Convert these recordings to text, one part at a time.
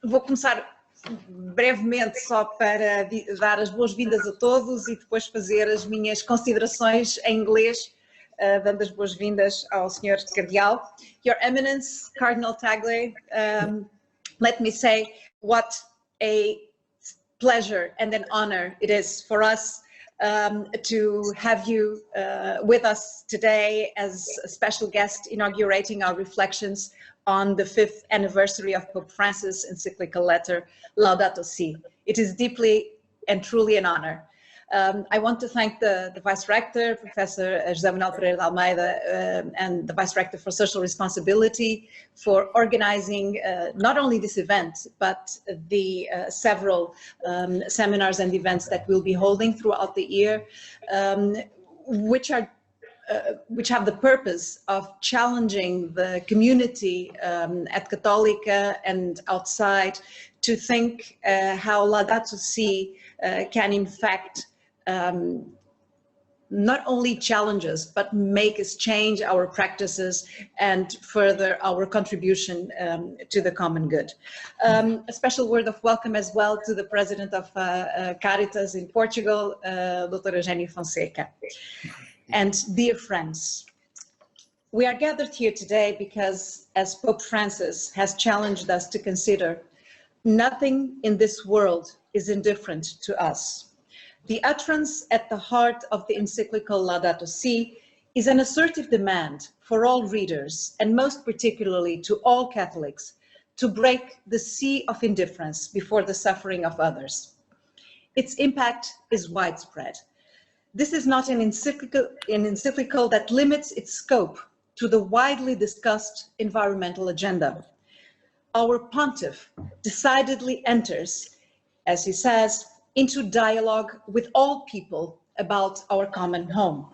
Vou começar brevemente só para dar as boas-vindas a todos e depois fazer as minhas considerações em inglês, dando as boas-vindas ao Sr. Cardeal. Your Eminence, Cardinal Tagle, let me say what a pleasure and an honor it is for us to have you with us today as a special guest inaugurating our reflections on the 5th anniversary of Pope Francis' encyclical letter, Laudato Si. It is deeply and truly an honor. I want to thank the Vice Rector, Professor José Manuel Pereira de Almeida, and the Vice Rector for Social Responsibility for organizing not only this event, but the several seminars and events that we'll be holding throughout the year, which have the purpose of challenging the community at Católica and outside to think how Laudato Si can in fact not only challenge us, but make us change our practices and further our contribution to the common good. A special word of welcome as well to the President of Caritas in Portugal, Dr. Eugênio Fonseca. And dear friends, we are gathered here today because, as Pope Francis has challenged us to consider, nothing in this world is indifferent to us. The utterance at the heart of the encyclical Laudato Si is an assertive demand for all readers, and most particularly to all Catholics, to break the sea of indifference before the suffering of others. Its impact is widespread. This is not an encyclical that limits its scope to the widely discussed environmental agenda. Our pontiff decidedly enters, as he says, into dialogue with all people about our common home.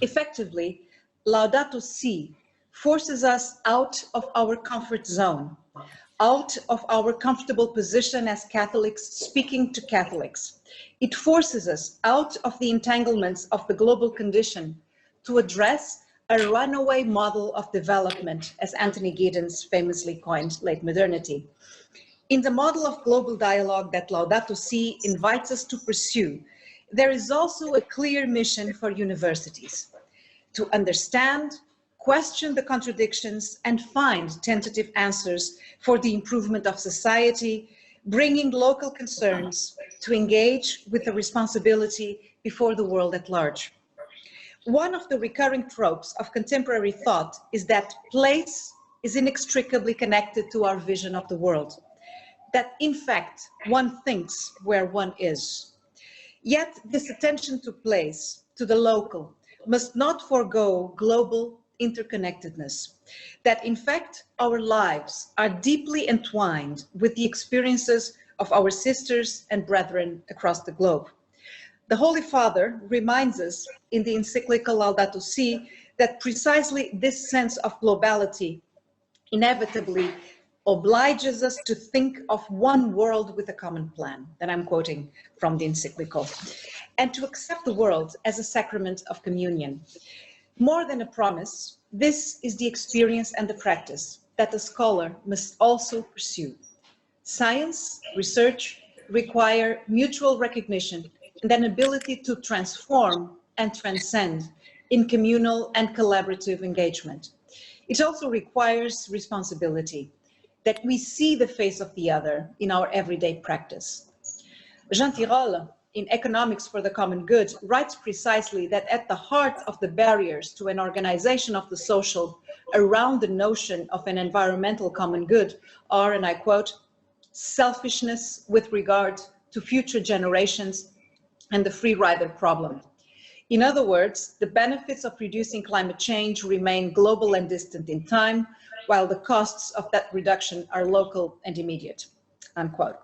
Effectively, Laudato Si forces us out of our comfort zone, out of our comfortable position as Catholics speaking to Catholics. It forces us out of the entanglements of the global condition to address a runaway model of development, as Anthony Giddens famously coined late modernity. In the model of global dialogue that Laudato Si invites us to pursue, there is also a clear mission for universities to understand, question the contradictions, and find tentative answers for the improvement of society, bringing local concerns to engage with the responsibility before the world at large. One of the recurring tropes of contemporary thought is that place is inextricably connected to our vision of the world, that in fact one thinks where one is. Yet this attention to place, to the local, must not forego global interconnectedness, that in fact our lives are deeply entwined with the experiences of our sisters and brethren across the globe. The Holy Father reminds us in the encyclical Laudato Si that precisely this sense of globality inevitably obliges us to think of one world with a common plan, that I'm quoting from the encyclical, and to accept the world as a sacrament of communion. More than a promise, this is the experience and the practice that a scholar must also pursue. Science, research require mutual recognition and an ability to transform and transcend in communal and collaborative engagement. It also requires responsibility, that we see the face of the other in our everyday practice. Jean Tirole, in Economics for the Common Good, writes precisely that at the heart of the barriers to an organization of the social around the notion of an environmental common good are, and I quote, selfishness with regard to future generations and the free rider problem. In other words, the benefits of reducing climate change remain global and distant in time, while the costs of that reduction are local and immediate, unquote.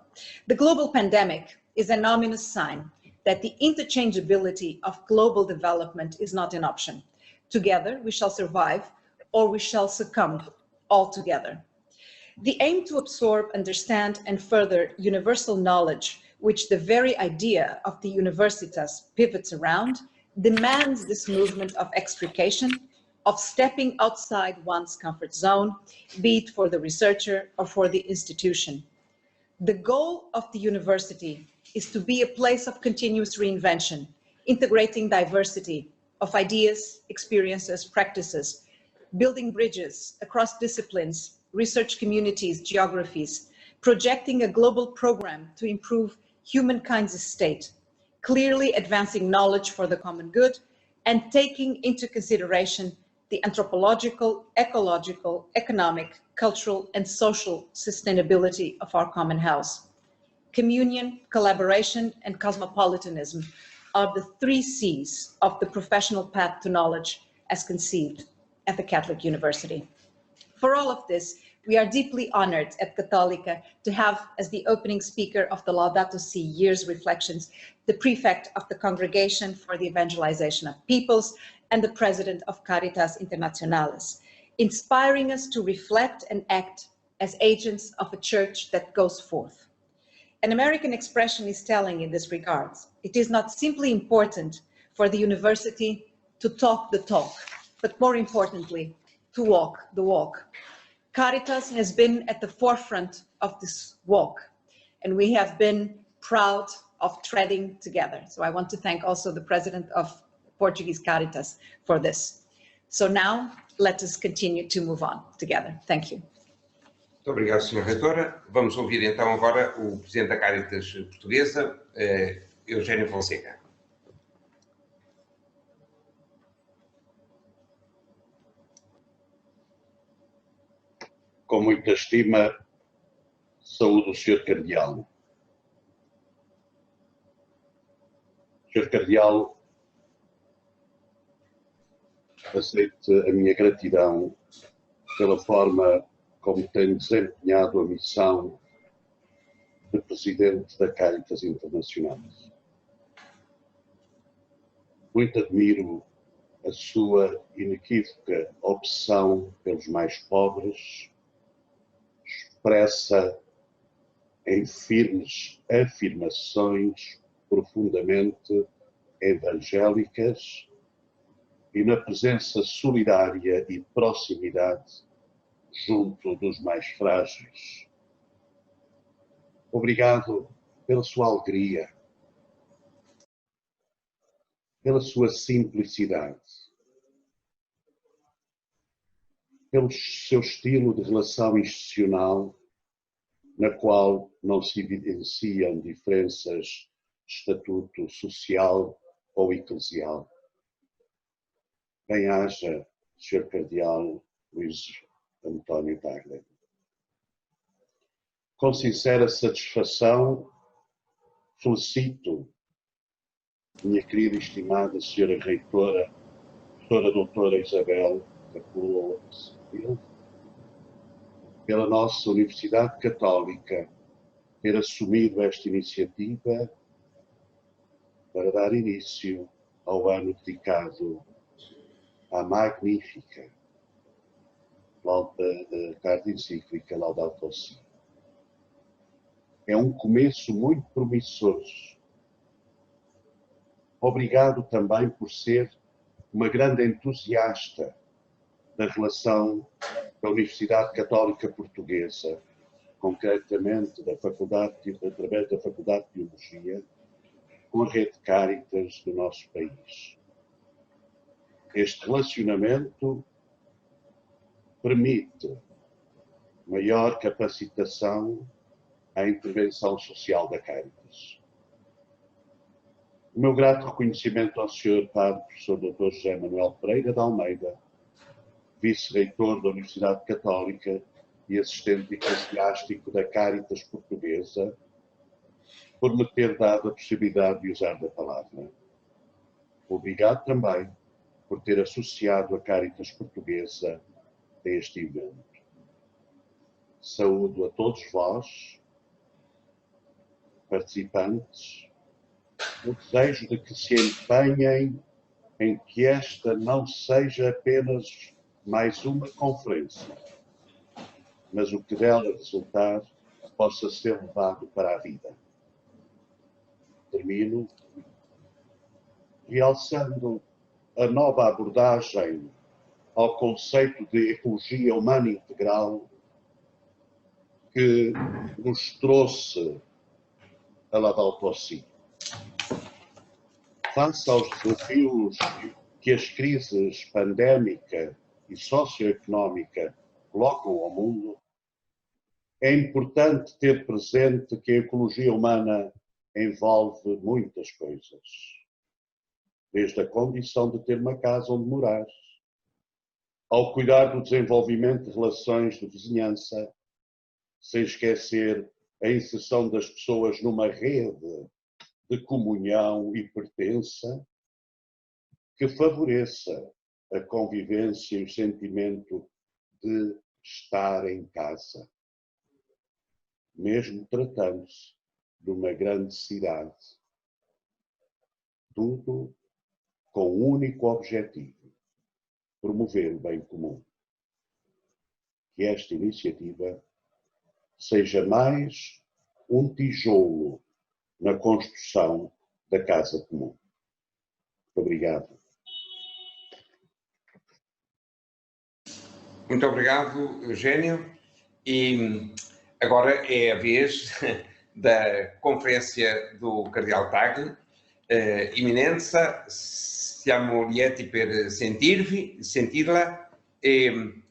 The global pandemic is an ominous sign that the interchangeability of global development is not an option. Together we shall survive, or we shall succumb altogether. The aim to absorb, understand, and further universal knowledge, which the very idea of the Universitas pivots around, demands this movement of extrication, of stepping outside one's comfort zone, be it for the researcher or for the institution. The goal of the university is to be a place of continuous reinvention, integrating diversity of ideas, experiences, practices, building bridges across disciplines, research communities, geographies, projecting a global program to improve humankind's state, clearly advancing knowledge for the common good, and taking into consideration the anthropological, ecological, economic, cultural, and social sustainability of our common house. Communion, collaboration, and cosmopolitanism are the 3 C's of the professional path to knowledge as conceived at the Catholic University. For all of this, we are deeply honored at Católica to have as the opening speaker of the Laudato Si Year's Reflections, the prefect of the Congregation for the Evangelization of Peoples and the president of Caritas Internationalis, inspiring us to reflect and act as agents of a church that goes forth. An American expression is telling in this regard. It is not simply important for the university to talk the talk, but more importantly, to walk the walk. Caritas has been at the forefront of this walk, and we have been proud of treading together. So I want to thank also the president of Portuguese Caritas for this. So now let us continue to move on together. Thank you. Muito obrigado, Sra. Reitora. Vamos ouvir então agora o presidente da Caritas Portuguesa, Eugênio Fonseca. Com muita estima, saúdo o Sr. Cardeal. Sr. Cardeal, aceite a minha gratidão pela forma como tem desempenhado a missão de Presidente da Caritas Internacional. Muito admiro a sua inequívoca obsessão pelos mais pobres, expressa em firmes afirmações profundamente evangélicas e na presença solidária e proximidade junto dos mais frágeis. Obrigado pela sua alegria, pela sua simplicidade, pelo seu estilo de relação institucional, na qual não se evidenciam diferenças de estatuto social ou eclesial. Bem-aja, Sr. Cardeal Luis Antonio Tagle. Com sincera satisfação, felicito minha querida e estimada Sra. Reitora, Professora Doutora Isabel pela nossa Universidade Católica ter assumido esta iniciativa para dar início ao ano dedicado à magnífica carta encíclica Laudato Si. É um começo muito promissor. Obrigado também por ser uma grande entusiasta da relação da Universidade Católica Portuguesa, concretamente através da Faculdade de Teologia, com a rede Caritas do nosso país. Este relacionamento permite maior capacitação à intervenção social da Caritas. O meu grato reconhecimento ao Sr. Padre Professor Dr. José Manuel Pereira de Almeida, vice-reitor da Universidade Católica e assistente eclesiástico da Caritas Portuguesa, por me ter dado a possibilidade de usar da palavra. Obrigado também por ter associado a Caritas Portuguesa a este evento. Saúdo a todos vós, participantes, o desejo de que se empenhem em que esta não seja apenas mais uma conferência, mas o que dela resultar possa ser levado para a vida. Termino realçando a nova abordagem ao conceito de ecologia humana integral que nos trouxe a Laudato Si. Face aos desafios que as crises pandémica e socioeconómica colocam ao mundo, é importante ter presente que a ecologia humana envolve muitas coisas. Desde a condição de ter uma casa onde morar, ao cuidar do desenvolvimento de relações de vizinhança, sem esquecer a inserção das pessoas numa rede de comunhão e pertença que favoreça a convivência e o sentimento de estar em casa, mesmo tratando-se de uma grande cidade. Tudo com um único objetivo: promover o bem comum. Que esta iniciativa seja mais um tijolo na construção da casa comum. Muito obrigado. Muito obrigado, Eugênio. E agora é a vez da conferência do Cardeal Tagle. Eminenza, siamo lieti per sentirla e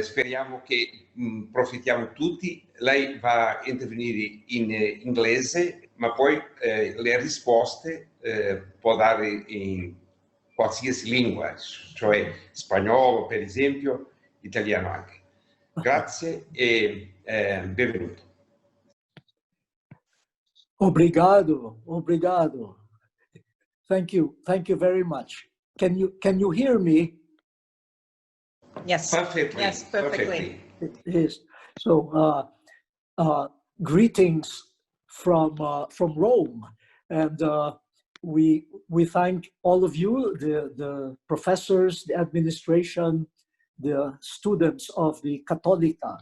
speriamo che profittiamo tutti. Lei va a intervenire in inglese, ma poi le risposte può dare in qualsiasi lingua, cioè spagnolo per esempio, italiano anche. Grazie e benvenuto. Obrigado. Thank you very much. Can you hear me? Yes. Perfectly. Yes, perfectly. Yes. So greetings from Rome, and we thank all of you, the professors, the administration, the students of the Católica,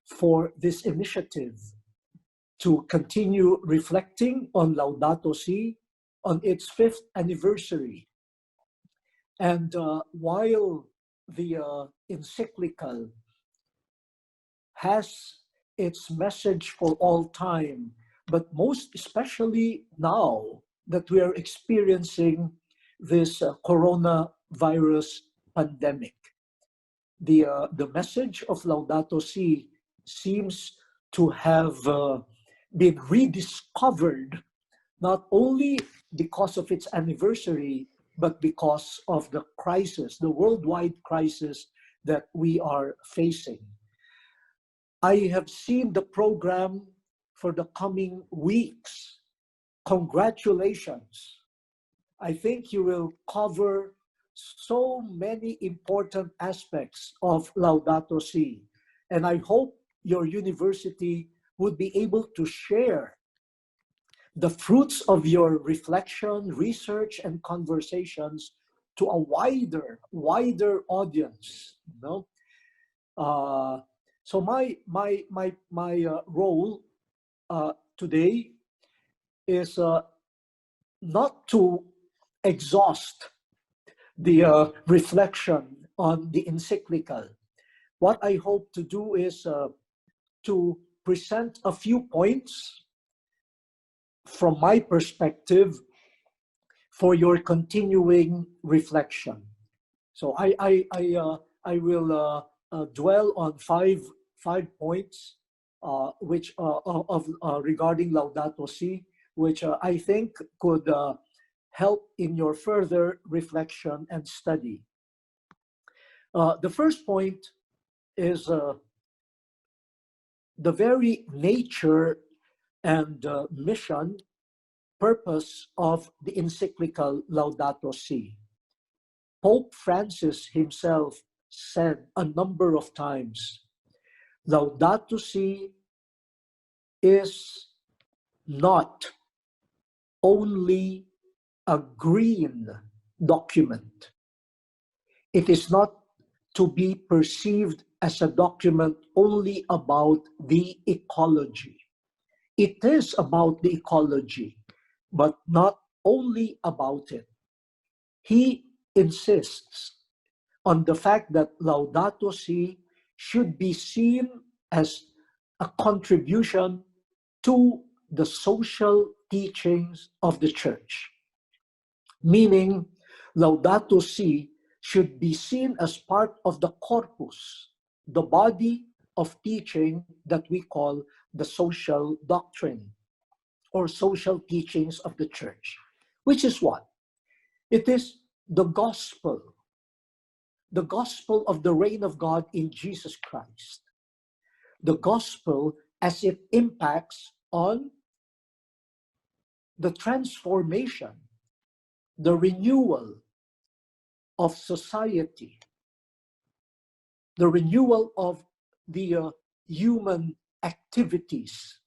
for this initiative to continue reflecting on Laudato Si on its 5th anniversary. And while the encyclical has its message for all time, but most especially now that we are experiencing this coronavirus pandemic, the message of Laudato Si seems to have been rediscovered, not only because of its anniversary, but because of the crisis, the worldwide crisis that we are facing. I have seen the program for the coming weeks. Congratulations. I think you will cover so many important aspects of Laudato Si, and I hope your university would be able to share the fruits of your reflection, research, and conversations to a wider audience. You know? So my role today is not to exhaust the reflection on the encyclical. What I hope to do is to present a few points from my perspective for your continuing reflection. So I will dwell on five points which regarding Laudato Si, which I think could help in your further reflection and study. The first point is the very nature and mission, purpose of the encyclical Laudato Si. Pope Francis himself said a number of times, Laudato Si is not only a green document. It is not to be perceived as a document only about the ecology. It is about the ecology, but not only about it. He insists on the fact that Laudato Si should be seen as a contribution to the social teachings of the church, meaning Laudato Si should be seen as part of the corpus, the body of teaching that we call the social doctrine or social teachings of the church, which is what? It is the gospel of the reign of God in Jesus Christ, the gospel as it impacts on the transformation, the renewal of society, the renewal of the human activities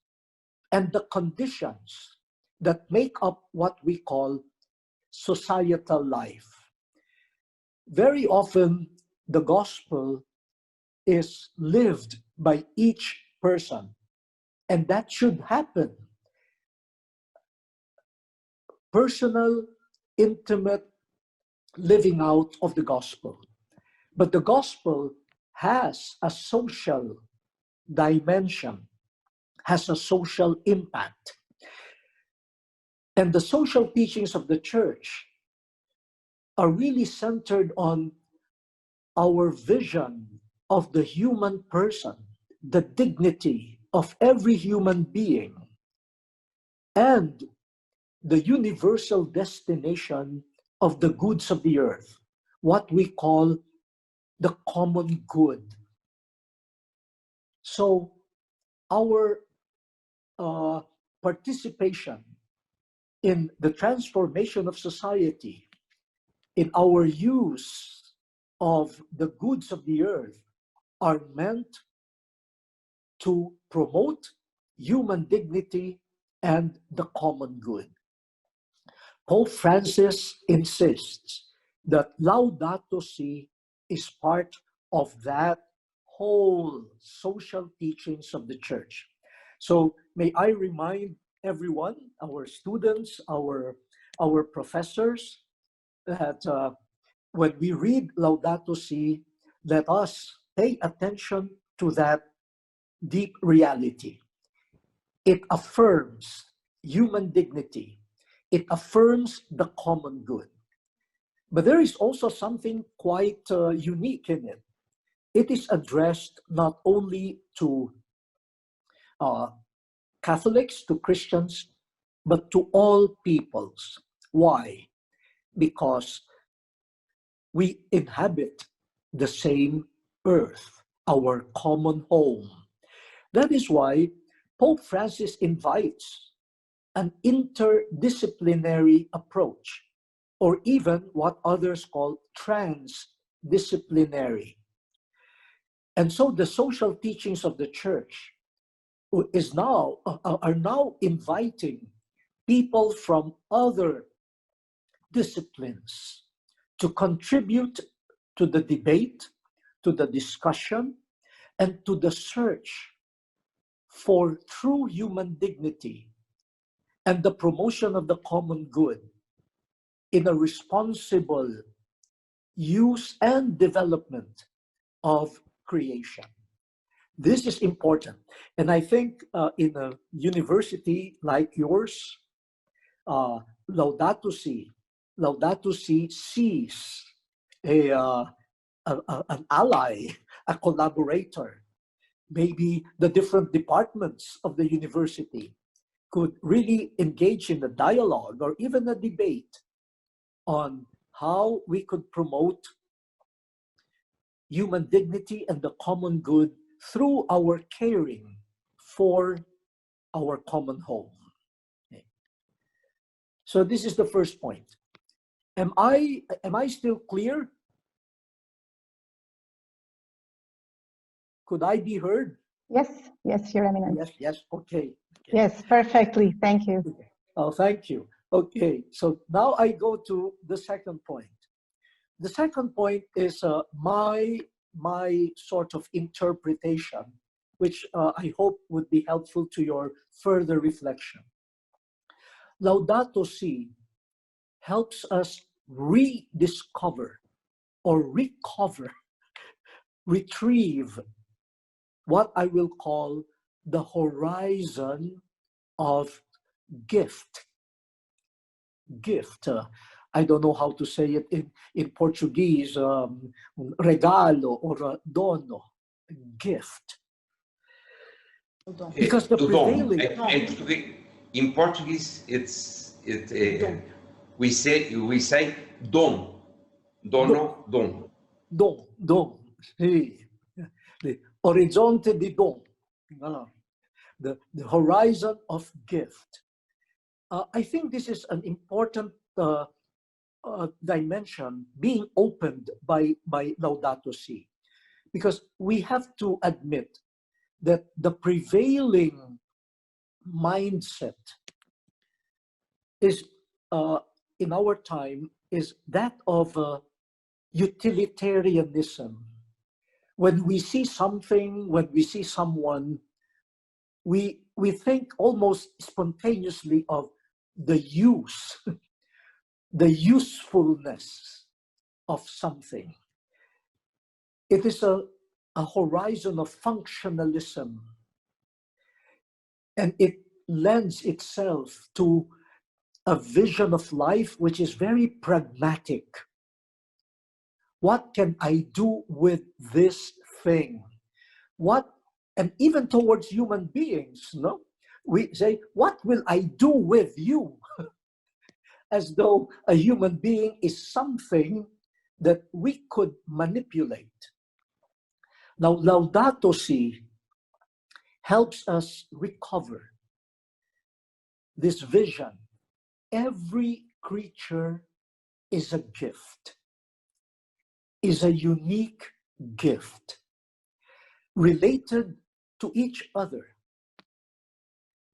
and the conditions that make up what we call societal life. Very often, the gospel is lived by each person, and that should happen. Personal, intimate living out of the gospel. But the gospel has a social dimension, has a social impact. And the social teachings of the church are really centered on our vision of the human person, the dignity of every human being, and the universal destination of the goods of the earth, what we call the common good. So our participation in the transformation of society, in our use of the goods of the earth, are meant to promote human dignity and the common good. Pope Francis insists that Laudato Si is part of that whole social teachings of the church. So may I remind everyone, our students, our professors, that when we read Laudato Si, let us pay attention to that deep reality. It affirms human dignity. It affirms the common good. But there is also something quite unique in it. It is addressed not only to Catholics, to Christians, but to all peoples. Why? Because we inhabit the same earth, our common home. That is why Pope Francis invites an interdisciplinary approach, or even what others call transdisciplinary. And so the social teachings of the church are now inviting people from other disciplines to contribute to the debate, to the discussion, and to the search for true human dignity and the promotion of the common good in a responsible use and development of creation. This is important. And I think in a university like yours, Laudato Si sees an ally, a collaborator. Maybe the different departments of the university could really engage in a dialogue or even a debate on how we could promote human dignity and the common good through our caring for our common home. Okay. So this is the first point. Am I still clear? Could I be heard? Yes, Your Eminence. Yes, okay. Yes, perfectly, thank you. Oh, thank you. Okay, so now I go to the second point. The second point is my sort of interpretation, which I hope would be helpful to your further reflection. Laudato Si helps us rediscover or recover, retrieve what I will call the horizon of gift. Gift. I don't know how to say it in Portuguese, regalo or dono, gift. Because the prevailing... In Portuguese, we say dom. Dono, dom. Dom. Sì. The orizzonte di dom. The horizon of gift. I think this is an important dimension being opened by Laudato Si, because we have to admit that the prevailing mindset is in our time is that of utilitarianism. When we see something, when we see someone, we think almost spontaneously of the use, the usefulness of something. It is a horizon of functionalism, and it lends itself to a vision of life which is very pragmatic. What can I do with this thing? And even towards human beings, no? We say, what will I do with you? As though a human being is something that we could manipulate. Now, Laudato Si helps us recover this vision. Every creature is a gift, is a unique gift, related to each other,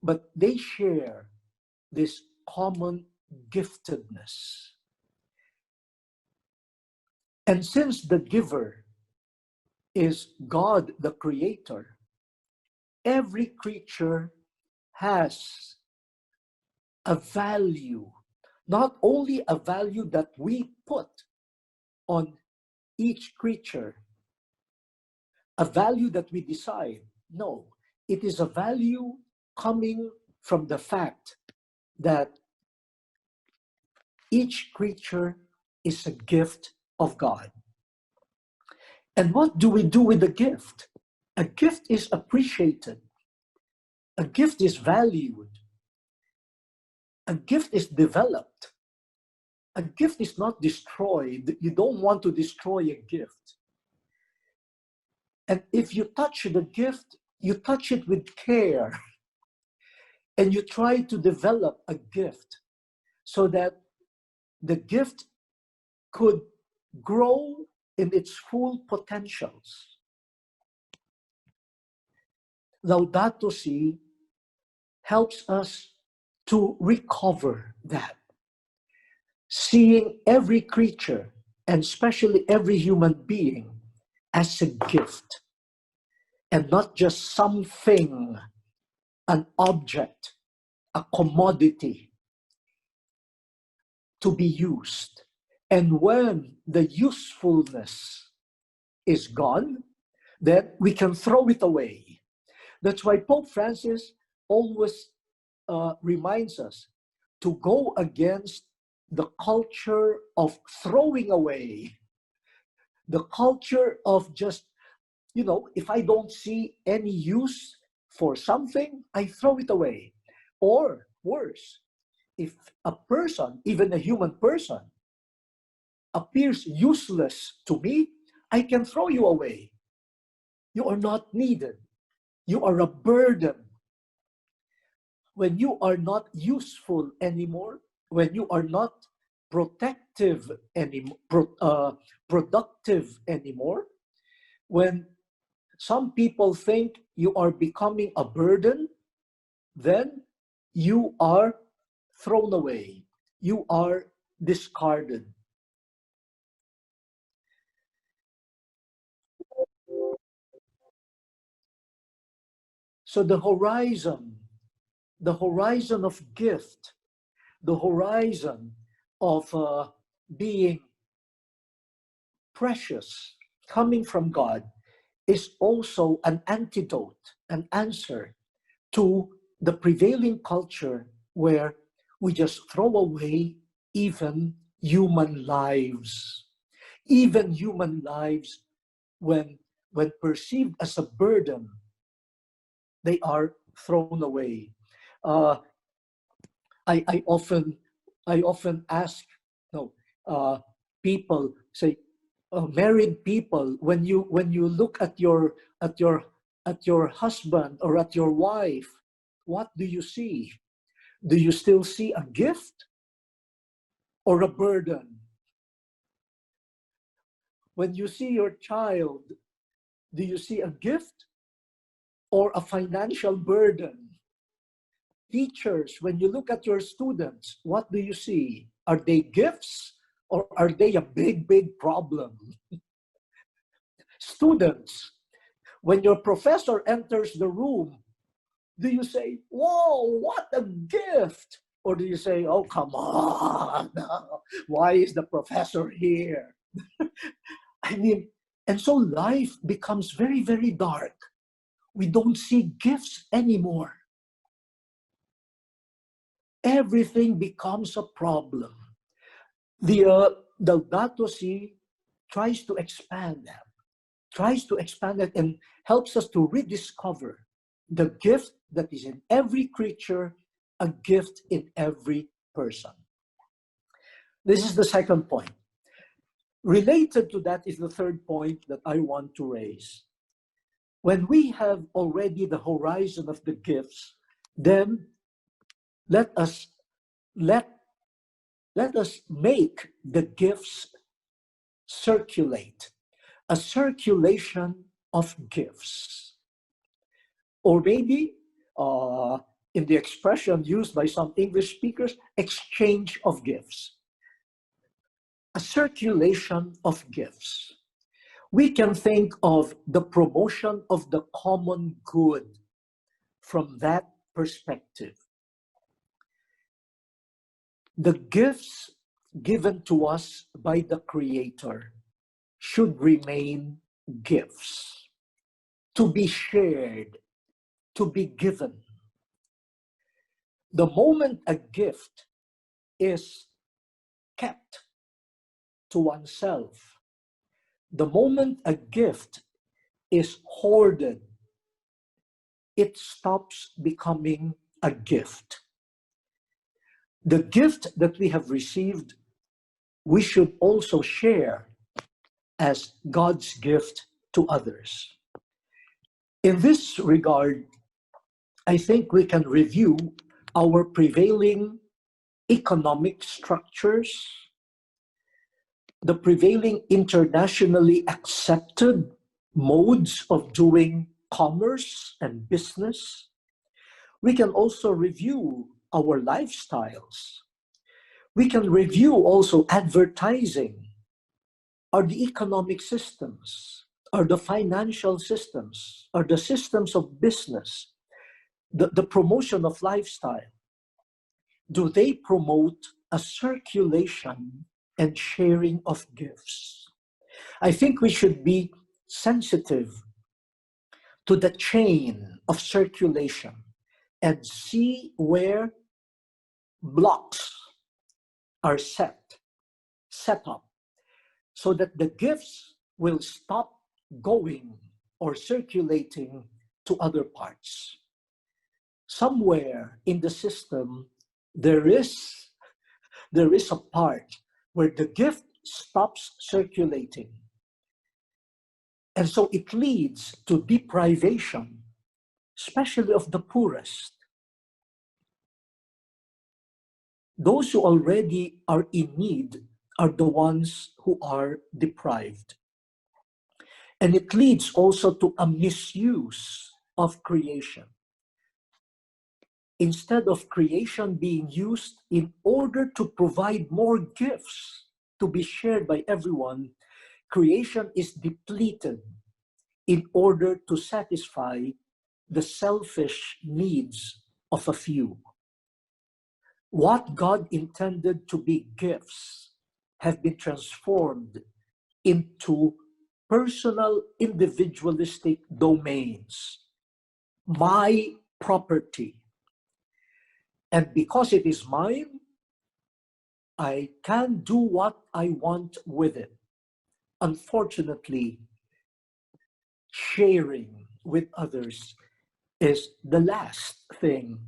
but they share this common giftedness. And since the giver is God, the creator, every creature has a value, not only a value that we put on each creature, a value that we decide. No, it is a value coming from the fact that each creature is a gift of God. And what do we do with the gift? A gift is appreciated. A gift is valued. A gift is developed. A gift is not destroyed. You don't want to destroy a gift. And if you touch the gift, you touch it with care. And you try to develop a gift so that the gift could grow in its full potentials. Laudato Si helps us to recover that. Seeing every creature, and especially every human being, as a gift, and not just something, an object, a commodity to be used. And when the usefulness is gone, then we can throw it away. That's why Pope Francis always reminds us to go against the culture of throwing away, the culture of just, if I don't see any use for something, I throw it away. Or worse, if a person, even a human person, appears useless to me, I can throw you away. You are not needed. You are a burden. When you are not useful anymore, when you are not protective anymore, productive anymore, when some people think you are becoming a burden, then you are thrown away. You are discarded. So the horizon of gift, the horizon of being precious, coming from God, is also an antidote, an answer to the prevailing culture where we just throw away even human lives. Even human lives, when perceived as a burden, they are thrown away. I often ask, people, say, married people, when you look at your husband or at your wife, what do you see? Do you still see a gift or a burden? When you see your child, do you see a gift or a financial burden? Teachers, when you look at your students, what do you see? Are they gifts or are they a big, big problem? Students, when your professor enters the room, do you say, whoa, what a gift? Or do you say, oh, come on, why is the professor here? I mean, and so life becomes very, very dark. We don't see gifts anymore. Everything becomes a problem. The Laudato Si tries to expand that, and helps us to rediscover the gift that is in every creature, a gift in every person. This is the second point. Related to that is the third point that I want to raise. When we have already the horizon of the gifts, then let us make the gifts circulate, a circulation of gifts. Or maybe, in the expression used by some English speakers, exchange of gifts. A circulation of gifts. We can think of the promotion of the common good from that perspective. The gifts given to us by the Creator should remain gifts, to be shared, to be given. The moment a gift is kept to oneself, the moment a gift is hoarded, it stops becoming a gift. The gift that we have received, we should also share as God's gift to others. In this regard, I think we can review our prevailing economic structures, the prevailing internationally accepted modes of doing commerce and business. We can also review our lifestyles. We can review also advertising. Are the economic systems, are the financial systems, are the systems of business, the promotion of lifestyle, do they promote a circulation and sharing of gifts? I think we should be sensitive to the chain of circulation and see where blocks are set up so that the gifts will stop going or circulating to other parts. Somewhere in the system, there is a part where the gift stops circulating. And so it leads to deprivation, especially of the poorest. Those who already are in need are the ones who are deprived. And it leads also to a misuse of creation. Instead of creation being used in order to provide more gifts to be shared by everyone, creation is depleted in order to satisfy the selfish needs of a few. What God intended to be gifts have been transformed into personal, individualistic domains. My property. And because it is mine, I can do what I want with it. Unfortunately, sharing with others is the last thing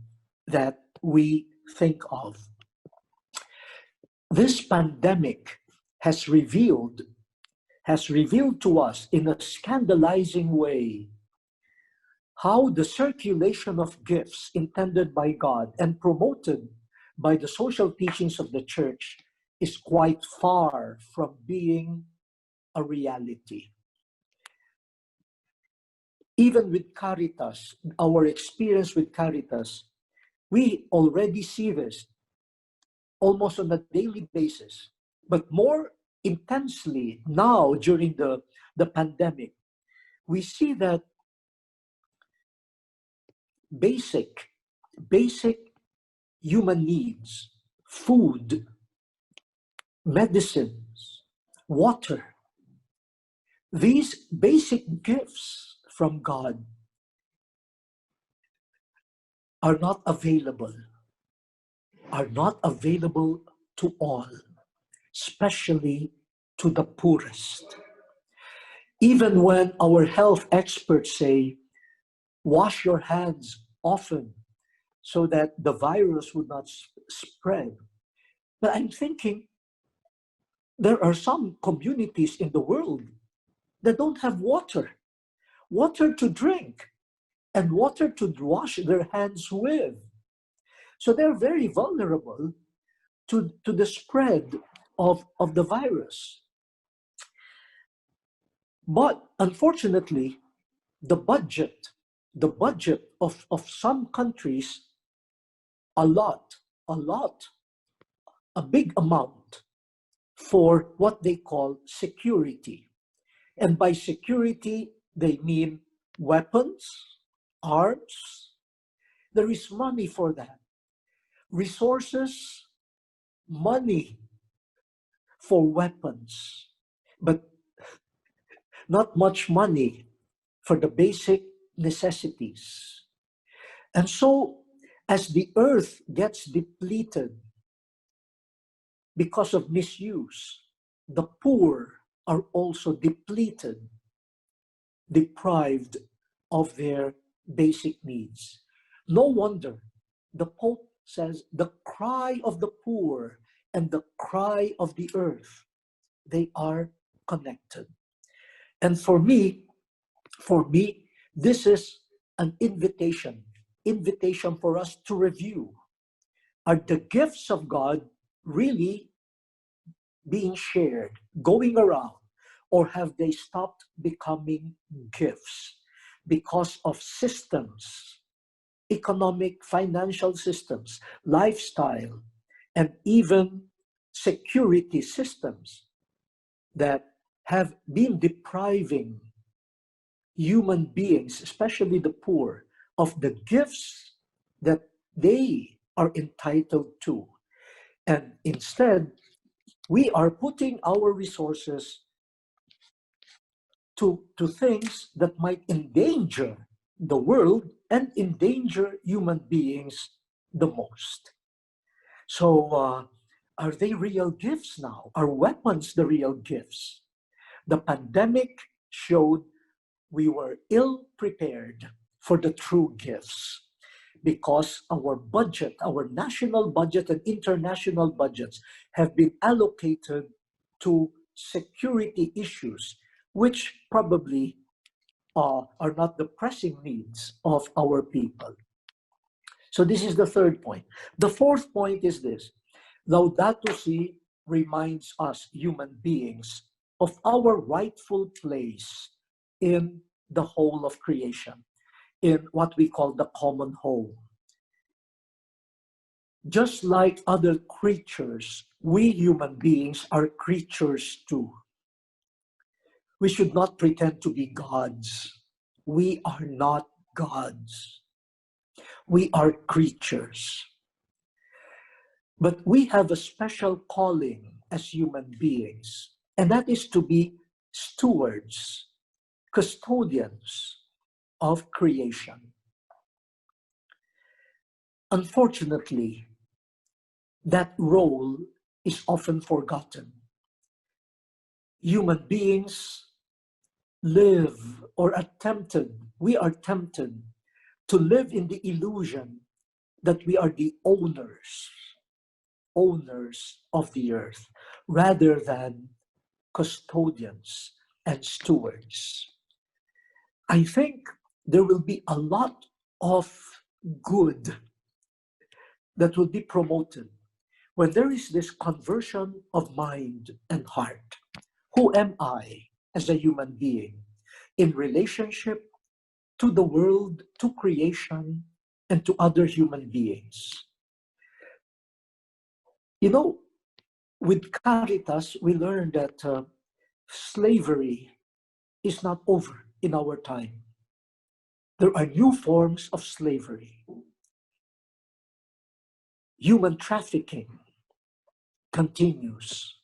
that we think of. This pandemic has revealed to us in a scandalizing way how the circulation of gifts intended by God and promoted by the social teachings of the church is quite far from being a reality. Even with Caritas, our experience with Caritas, we already see this almost on a daily basis, but more intensely now during the pandemic. We see that basic human needs, food, medicines, water, these basic gifts from God are not available to all, especially to the poorest. Even when our health experts say, wash your hands often so that the virus would not spread. But I'm thinking, there are some communities in the world that don't have water to drink, and water to wash their hands with. So they're very vulnerable to the spread of the virus. But unfortunately, the budget of some countries, a big amount for what they call security. And by security, they mean weapons, arms. There is money for that. Resources, money for weapons, but not much money for the basic necessities. And so, as the earth gets depleted because of misuse, the poor are also depleted, deprived of their basic needs. No wonder the Pope says the cry of the poor and the cry of the earth, they are connected. And for me, this is an invitation for us to review. Are the gifts of God really being shared, going around, or have they stopped becoming gifts because of systems, economic, financial systems, lifestyle, and even security systems that have been depriving human beings, especially the poor, of the gifts that they are entitled to. And instead, we are putting our resources to things that might endanger the world and endanger human beings the most. So are they real gifts now? Are weapons the real gifts? The pandemic showed we were ill prepared for the true gifts because our budget, our national budget and international budgets have been allocated to security issues, which probably are not the pressing needs of our people. So this is the third point. The fourth point is this: Laudato Si reminds us human beings of our rightful place in the whole of creation, in what we call the common home. Just like other creatures, we human beings are creatures too. We should not pretend to be gods. We are not gods. We are creatures. But we have a special calling as human beings, and that is to be stewards, custodians of creation. unfortunately, that role is often forgotten. Human beings live or we are tempted to live in the illusion that we are the owners of the earth, rather than custodians and stewards. I think there will be a lot of good that will be promoted when there is this conversion of mind and heart. Who am I as a human being in relationship to the world, to creation, and to other human beings? You know, with Caritas, we learned that slavery is not over in our time. There are new forms of slavery. Human trafficking continues.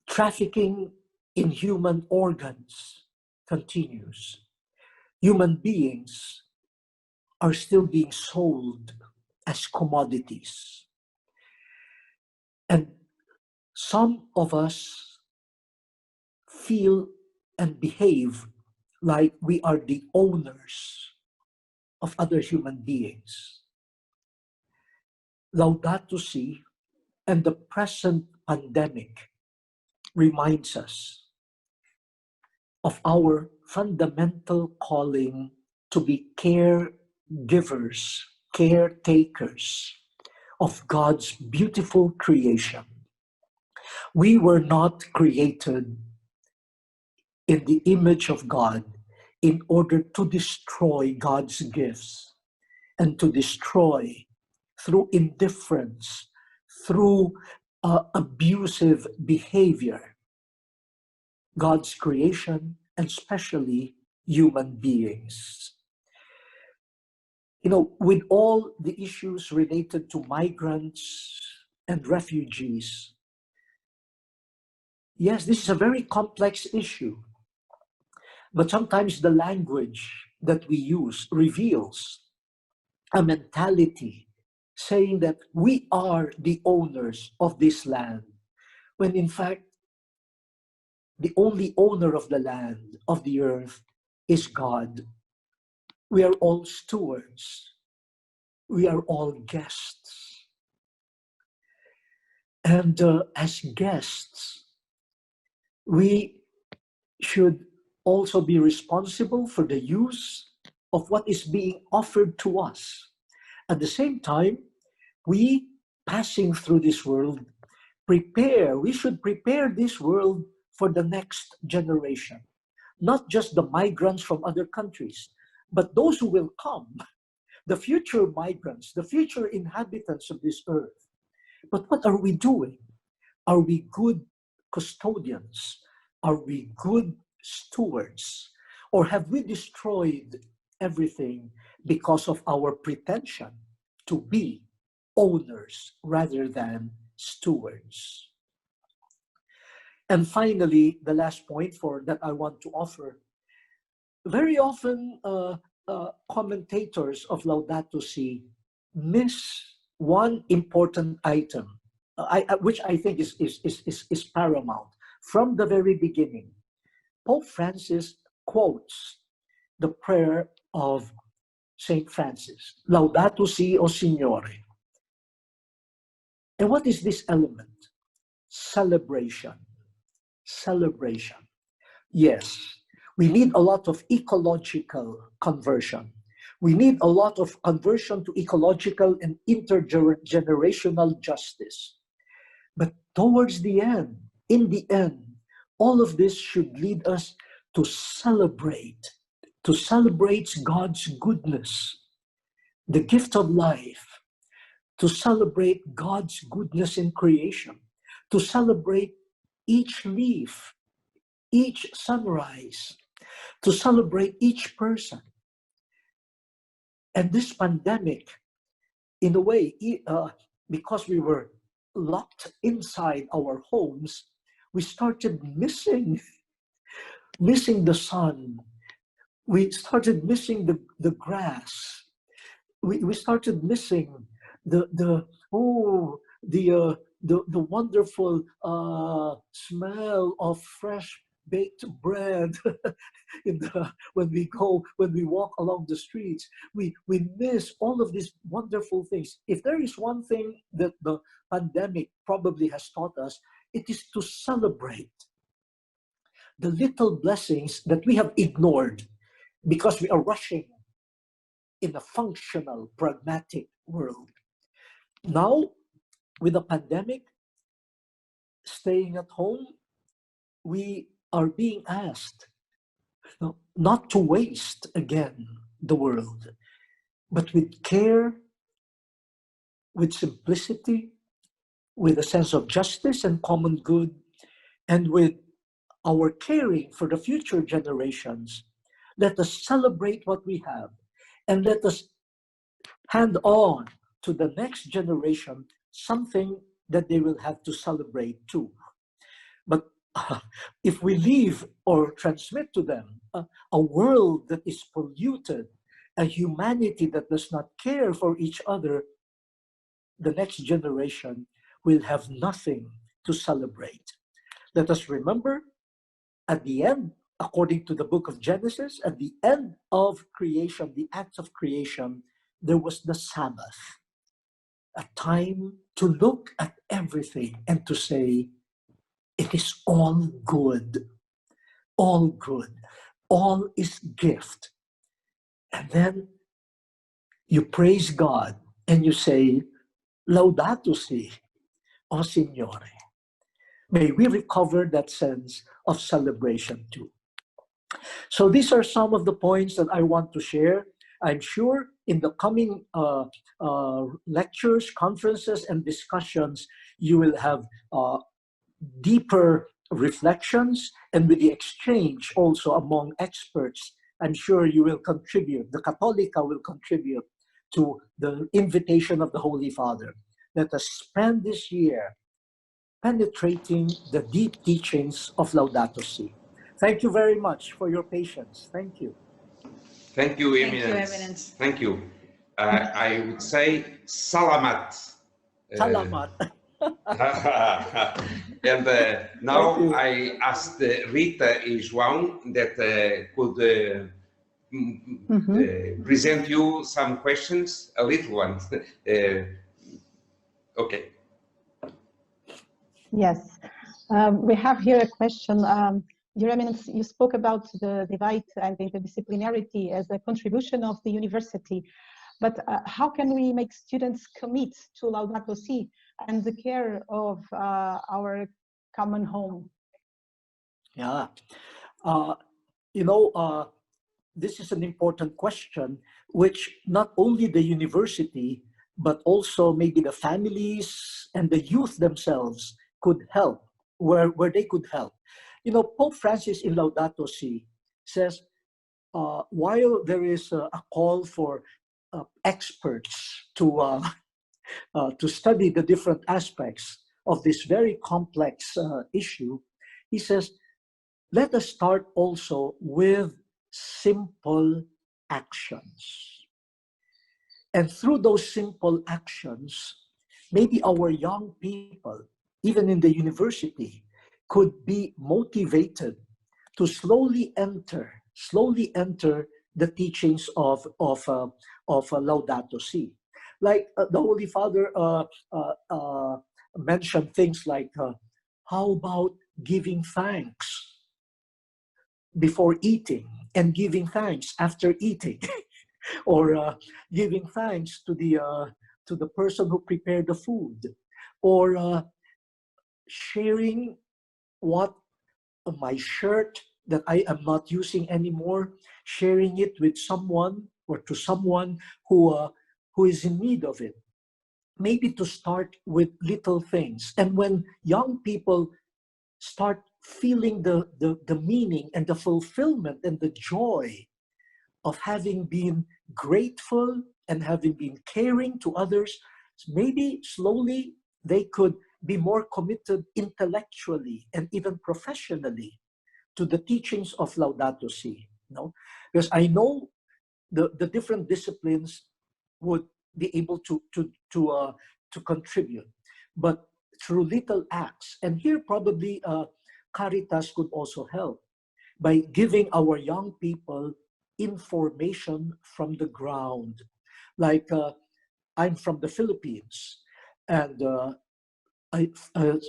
Trafficking in human organs continues. Human beings are still being sold as commodities. And some of us feel and behave like we are the owners of other human beings. Laudato Si and the present pandemic reminds us of our fundamental calling to be caregivers, caretakers of God's beautiful creation. We were not created in the image of God in order to destroy God's gifts and to destroy through indifference, through abusive behavior, God's creation, and especially human beings. You know, with all the issues related to migrants and refugees, yes, this is a very complex issue, but sometimes the language that we use reveals a mentality saying that we are the owners of this land, when in fact, the only owner of the land, of the earth, is God. We are all stewards. We are all guests. And as guests, we should also be responsible for the use of what is being offered to us. At the same time, we, passing through this world, we should prepare this world for the next generation. Not just the migrants from other countries, but those who will come, the future migrants, the future inhabitants of this earth. But what are we doing? Are we good custodians? Are we good stewards? Or have we destroyed everything because of our pretension to be owners rather than stewards? And finally, the last point that I want to offer, very often commentators of Laudato Si miss one important item, which I think is paramount. From the very beginning, Pope Francis quotes the prayer of Saint Francis, Laudato Si, O Signore. And what is this element? Celebration. Celebration. Yes, we need a lot of ecological conversion. We need a lot of conversion to ecological and intergenerational justice. But towards the end, in the end, all of this should lead us to celebrate God's goodness, the gift of life, to celebrate God's goodness in creation, to celebrate each leaf, each sunrise, to celebrate each person. And this pandemic, in a way, because we were locked inside our homes, we started missing the sun. We started missing the grass. we started missing the wonderful smell of fresh baked bread when we walk along the streets. We miss all of these wonderful things. If there is one thing that the pandemic probably has taught us, it is to celebrate the little blessings that we have ignored because we are rushing in a functional, pragmatic world. Now, with the pandemic, staying at home, we are being asked not to waste again the world, but with care, with simplicity, with a sense of justice and common good, and with our caring for the future generations, let us celebrate what we have and let us hand on to the next generation something that they will have to celebrate too. But if we leave or transmit to them a world that is polluted, a humanity that does not care for each other, the next generation will have nothing to celebrate. Let us remember, at the end, according to the book of Genesis, at the end of creation, the acts of creation, there was the Sabbath, a time to look at everything and to say, it is all good, all good, all is gift. And then you praise God and you say, Laudato si, O Signore. May we recover that sense of celebration too. So these are some of the points that I want to share. I'm sure in the coming lectures, conferences, and discussions, you will have deeper reflections, and with the exchange also among experts, I'm sure you will contribute, the Catholica will contribute to the invitation of the Holy Father. Let us spend this year penetrating the deep teachings of Laudato Si. Thank you very much for your patience. Thank you. Thank you, Thank you, Eminence. Eminence. Thank you. I would say salamat. Salamat. And now I asked Rita and João that could present you some questions, a little one. Okay. Yes, we have here a question. Your Eminence, you spoke about the divide and the interdisciplinarity as a contribution of the university, but how can we make students commit to Laudato Si and the care of our common home? Yeah, this is an important question, which not only the university, but also maybe the families and the youth themselves could help, where they could help. Pope Francis in Laudato Si says, while there is a call for experts to study the different aspects of this very complex issue, he says, let us start also with simple actions. And through those simple actions, maybe our young people, even in the university, could be motivated to slowly enter the teachings of Laudato Si. Like the Holy Father mentioned things like, how about giving thanks before eating and giving thanks after eating, or giving thanks to the person who prepared the food, or sharing what my shirt that I am not using anymore, sharing it with someone or to someone who is in need of it. Maybe to start with little things. And when young people start feeling the meaning and the fulfillment and the joy of having been grateful and having been caring to others, maybe slowly they could be more committed intellectually and even professionally to the teachings of Laudato Si. Because I know the different disciplines would be able to contribute, but through little acts. And here probably Caritas could also help by giving our young people information from the ground. Like I'm from the Philippines, and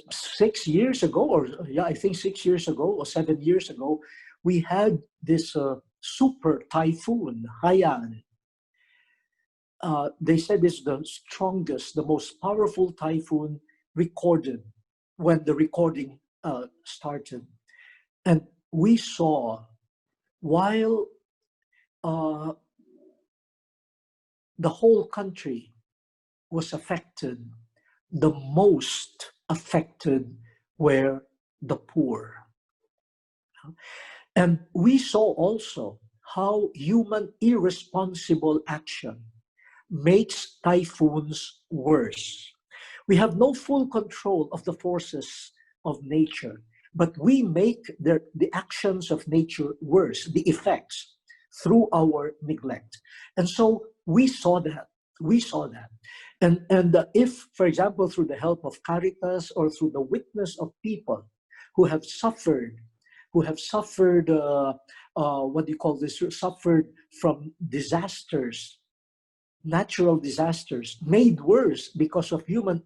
6 years ago, or yeah, I think 6 years ago or 7 years ago, we had this super typhoon, Haiyan. They said it's the strongest, the most powerful typhoon recorded when the recording started. And we saw, while the whole country was affected, the most affected were the poor. And we saw also how human irresponsible action makes typhoons worse. We have no full control of the forces of nature, but we make the actions of nature worse, the effects, through our neglect. And so we saw that. And if, for example, through the help of Caritas or through the witness of people who have suffered, suffered from disasters, natural disasters made worse because of human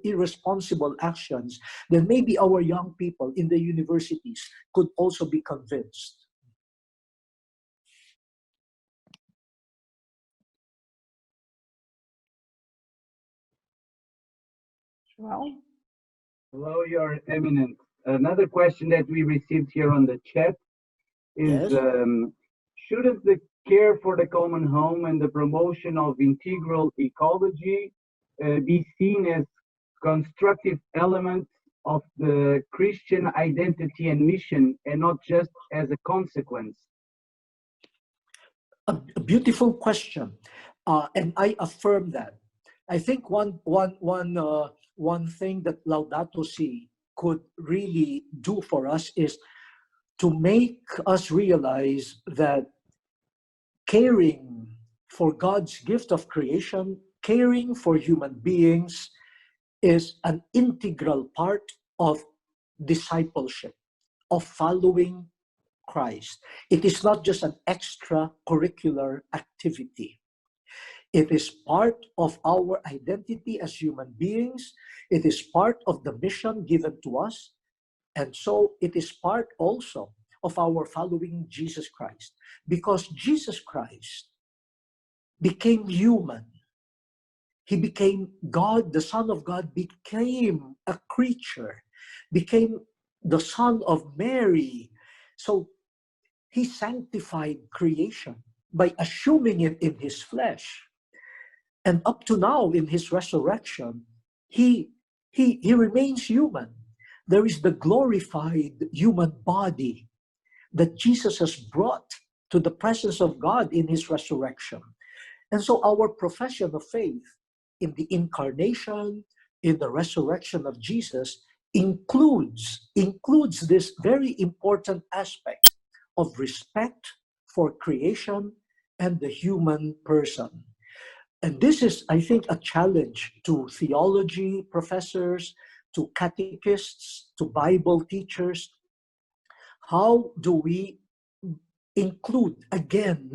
irresponsible actions, then maybe our young people in the universities could also be convinced. Well, hello, Your Eminence. Another question that we received here on the chat is, Yes? shouldn't the care for the common home and the promotion of integral ecology be seen as constructive elements of the Christian identity and mission, and not just as a consequence? A beautiful question, and I affirm that. I think one thing that Laudato Si could really do for us is to make us realize that caring for God's gift of creation, caring for human beings, is an integral part of discipleship, of following Christ. It is not just an extracurricular activity. It is part of our identity as human beings. It is part of the mission given to us. And so it is part also of our following Jesus Christ. Because Jesus Christ became human. He became God, the Son of God, became a creature, became the Son of Mary. So he sanctified creation by assuming it in his flesh. And up to now, in his resurrection, he remains human. There is the glorified human body that Jesus has brought to the presence of God in his resurrection. And so our profession of faith in the incarnation, in the resurrection of Jesus, includes this very important aspect of respect for creation and the human person. And this is, I think, a challenge to theology professors, to catechists, to Bible teachers. How do we include again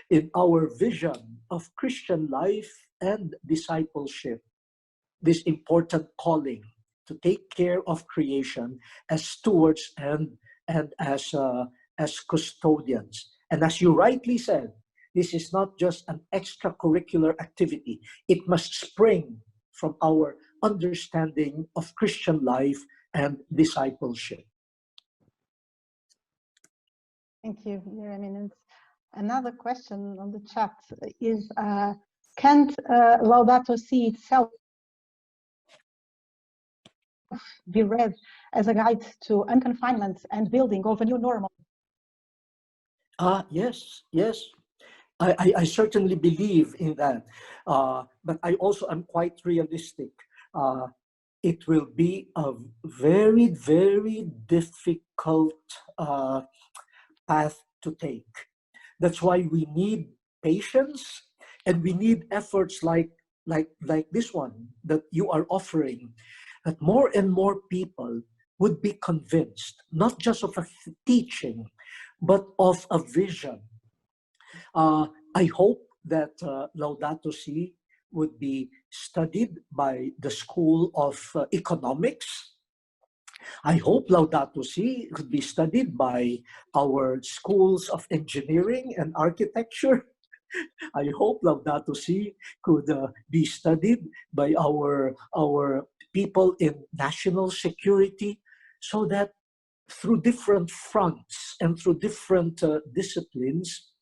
in our vision of Christian life and discipleship this important calling to take care of creation as stewards and as custodians? And as you rightly said, this is not just an extracurricular activity. It must spring from our understanding of Christian life and discipleship. thank you, Your Eminence. Another question on the chat is, can't Laudato Si itself be read as a guide to unconfinement and building of a new normal? Yes. I certainly believe in that. But I also am quite realistic. It will be a very, very difficult path to take. That's why we need patience, and we need efforts like this one that you are offering, that more and more people would be convinced, not just of a teaching, but of a vision. I hope that Laudato Si would be studied by the School of Economics. I hope Laudato Si could be studied by our schools of engineering and architecture. I hope Laudato Si could be studied by our people in national security, so that through different fronts and through different disciplines,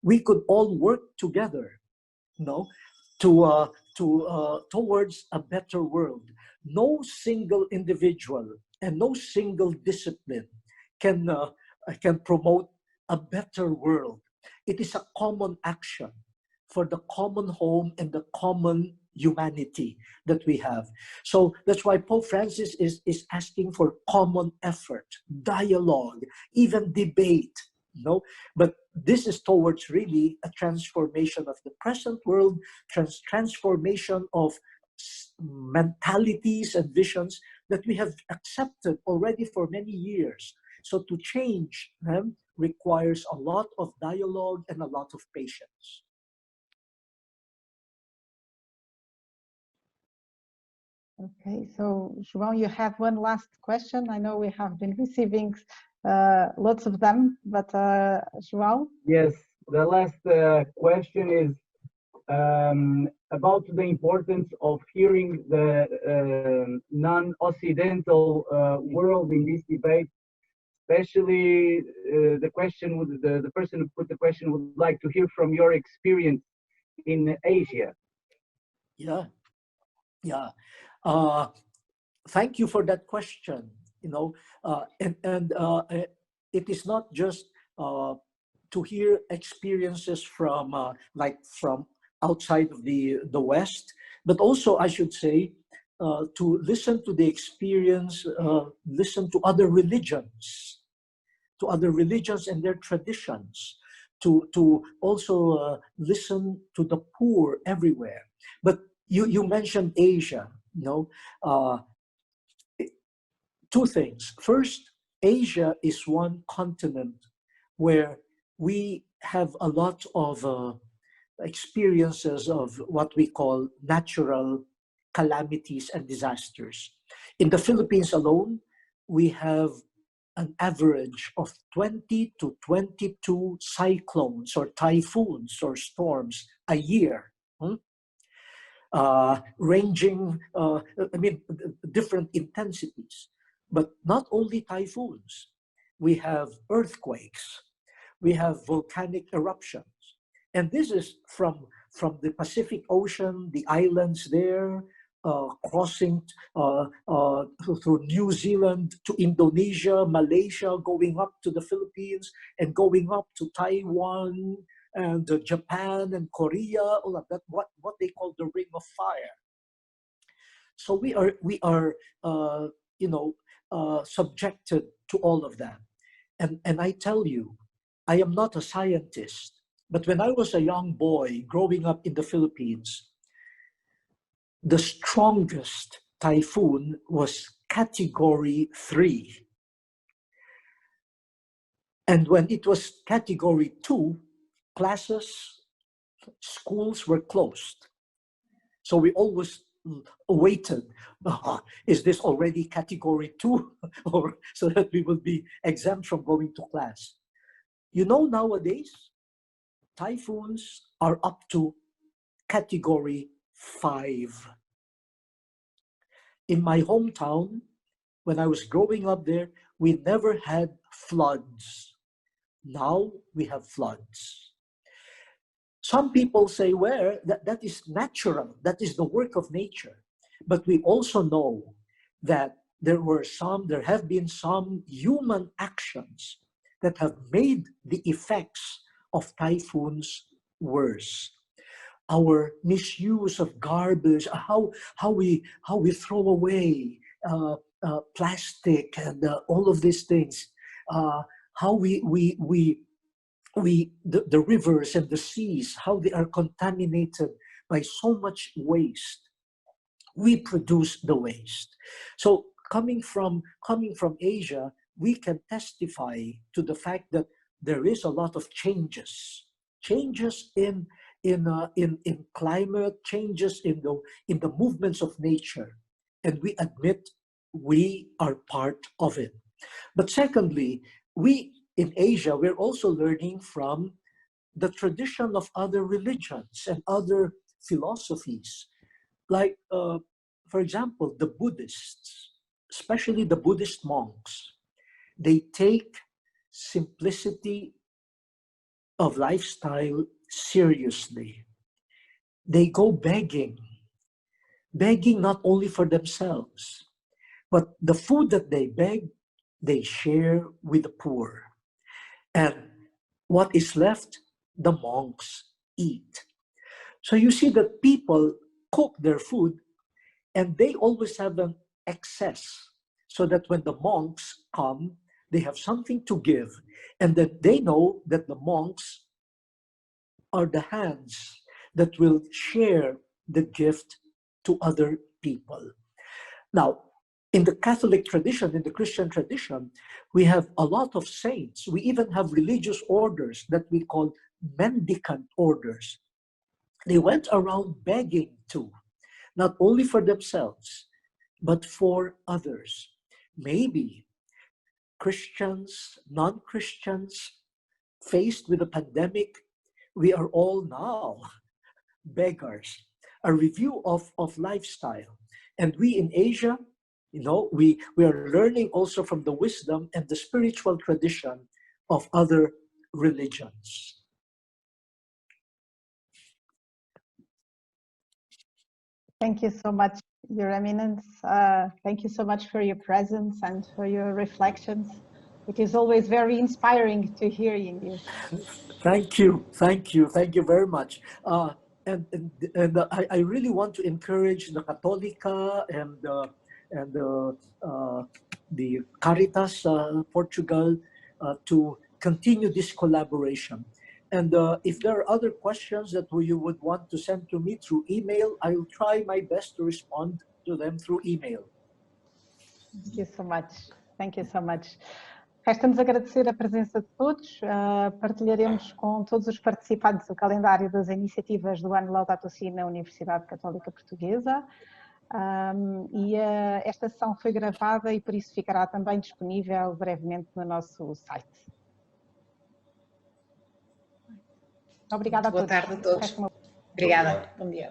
we could all work together, towards a better world. No single individual and no single discipline can promote a better world. It is a common action for the common home and the common humanity that we have. So that's why Pope Francis is asking for common effort, dialogue, even debate. But this is towards really a transformation of the present world, transformation of mentalities and visions that we have accepted already for many years. So to change them requires a lot of dialogue and a lot of patience. Okay, so João, you have one last question. I know we have been receiving lots of them, but João? Yes, the last question is about the importance of hearing the non-Occidental world in this debate. Especially, the person who put the question would like to hear from your experience in Asia. Yeah. Thank you for that question. It is not just to hear experiences from from outside of the West, but also, I should say, to listen to the experience, listen to other religions and their traditions, to also listen to the poor everywhere. But you mentioned Asia. Two things. First, Asia is one continent where we have a lot of experiences of what we call natural calamities and disasters. In the Philippines alone, we have an average of 20 to 22 cyclones or typhoons or storms a year. Ranging, different intensities. But not only typhoons. We have earthquakes. We have volcanic eruptions. And this is from the Pacific Ocean, the islands there, crossing through New Zealand to Indonesia, Malaysia, going up to the Philippines, and going up to Taiwan, and Japan and Korea, all of that, what they call the Ring of Fire. So we are subjected to all of that. And I tell you, I am not a scientist, but when I was a young boy growing up in the Philippines, the strongest typhoon was Category 3. And when it was Category 2, classes, schools were closed. So we always waited, is this already Category 2? Or so that we will be exempt from going to class. Nowadays, typhoons are up to Category 5. In my hometown, when I was growing up there, we never had floods. Now we have floods. Some people say, well, that is natural. That is the work of nature. But we also know that there have been some human actions that have made the effects of typhoons worse. Our misuse of garbage, how we throw away plastic and all of these things, how we the rivers and the seas, how they are contaminated by so much waste. We produce the waste. So coming from Asia, we can testify to the fact that there is a lot of changes in climate, changes in the movements of nature, and we admit we are part of it. But secondly, we in Asia, we're also learning from the tradition of other religions and other philosophies. Like, for example, the Buddhists, especially the Buddhist monks, they take simplicity of lifestyle seriously. They go begging not only for themselves, but the food that they beg, they share with the poor. And what is left, the monks eat. So you see that people cook their food and they always have an excess, so that when the monks come, they have something to give, and that they know that the monks are the hands that will share the gift to other people. Now, in the Catholic tradition, in the Christian tradition, we have a lot of saints. We even have religious orders that we call mendicant orders. They went around begging too, not only for themselves, but for others. Maybe Christians, non-Christians, faced with a pandemic, we are all now beggars. A review of lifestyle. And we in Asia, we are learning also from the wisdom and the spiritual tradition of other religions. Thank you so much, Your Eminence. Thank you so much for your presence and for your reflections. It is always very inspiring to hear you. Thank you very much. And I really want to encourage the Católica and the Caritas Portugal to continue this collaboration. And if there are other questions that you would want to send to me through email, I will try my best to respond to them through email. Thank you so much. Thank you so much. Resta-nos agradecer a presença de todos. Partilharemos com todos os participantes o calendário das iniciativas do Ano Laudato na Universidade Católica Portuguesa. Esta sessão foi gravada e por isso ficará também disponível brevemente no nosso site. Obrigada a todos. Boa tarde a todos. Obrigada. Bom dia.